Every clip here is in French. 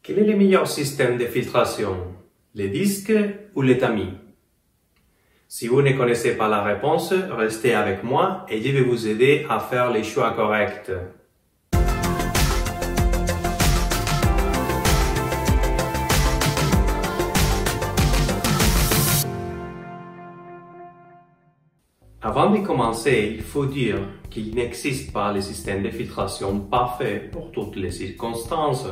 Quel est le meilleur système de filtration, les disques ou les tamis? Si vous ne connaissez pas la réponse, restez avec moi et je vais vous aider à faire les choix corrects. Avant de commencer, il faut dire qu'il n'existe pas le système de filtration parfait pour toutes les circonstances.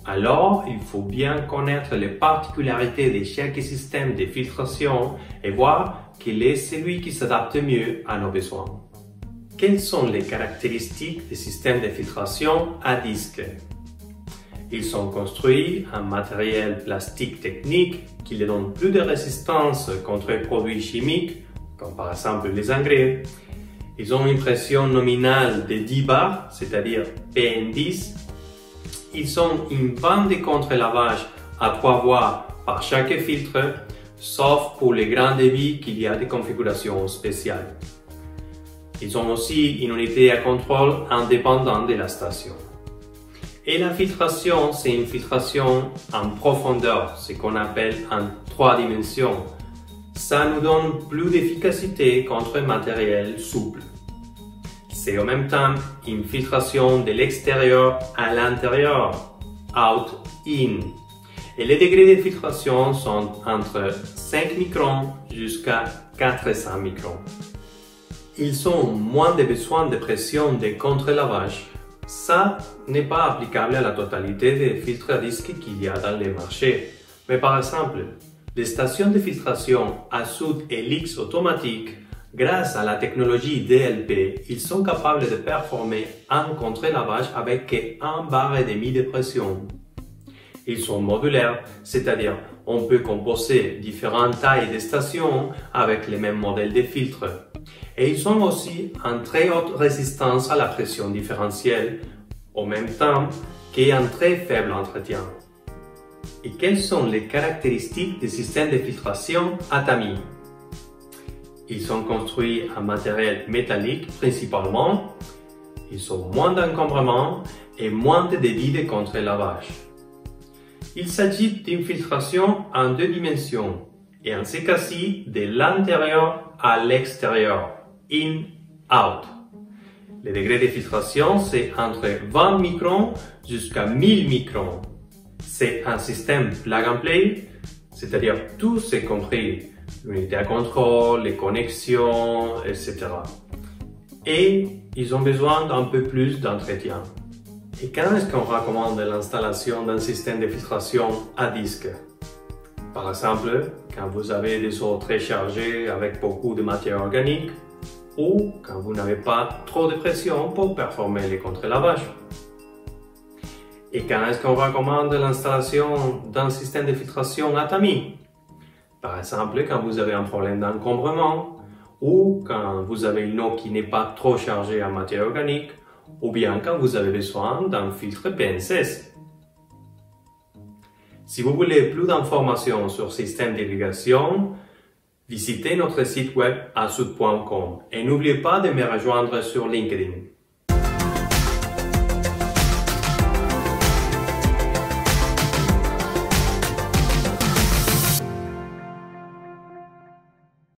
Alors, il faut bien connaître les particularités de chaque système de filtration et voir quel est celui qui s'adapte mieux à nos besoins. Quelles sont les caractéristiques des systèmes de filtration à disque? Ils sont construits en matériel plastique technique qui leur donne plus de résistance contre les produits chimiques, comme par exemple les engrais. Ils ont une pression nominale de 10 bars, c'est-à-dire PN10. Ils ont une bande de contre-lavage à 3 voies par chaque filtre, sauf pour les grands débits qu'il y a des configurations spéciales. Ils ont aussi une unité à contrôle indépendante de la station. Et la filtration, c'est une filtration en profondeur, ce qu'on appelle en 3 dimensions. Ça nous donne plus d'efficacité contre un matériel souple. C'est en même temps une filtration de l'extérieur à l'intérieur, out-in. Et les degrés de filtration sont entre 5 microns jusqu'à 400 microns. Ils ont moins de besoin de pression de contre-lavage. Ça n'est pas applicable à la totalité des filtres à disque qu'il y a dans les marchés. Mais par exemple, les stations de filtration Azoute Helix automatique, grâce à la technologie DLP, ils sont capables de performer un contre-lavage avec 1 bar et demi de pression. Ils sont modulaires, c'est-à-dire on peut composer différentes tailles de stations avec les mêmes modèles de filtres. Et ils ont aussi une très haute résistance à la pression différentielle, en même temps qu'un très faible entretien. Et quelles sont les caractéristiques des systèmes de filtration à tamis? Ils sont construits en matériel métallique principalement, ils ont moins d'encombrement et moins de débit de contre-lavage. Il s'agit d'une filtration en 2 dimensions et en ce cas-ci de l'intérieur à l'extérieur, in-out. Le degré de filtration c'est entre 20 microns jusqu'à 1000 microns. C'est un système plug and play, c'est-à-dire tout c'est compris, l'unité à contrôle, les connexions, etc. Et ils ont besoin d'un peu plus d'entretien. Et quand est-ce qu'on recommande l'installation d'un système de filtration à disque? Par exemple, quand vous avez des eaux très chargées avec beaucoup de matière organique ou quand vous n'avez pas trop de pression pour performer les contre-lavages. Et quand est-ce qu'on recommande l'installation d'un système de filtration à tamis? Par exemple, quand vous avez un problème d'encombrement ou quand vous avez une eau qui n'est pas trop chargée en matière organique ou bien quand vous avez besoin d'un filtre PN16. Si vous voulez plus d'informations sur le système d'irrigation, visitez notre site web azoute.com et n'oubliez pas de me rejoindre sur LinkedIn.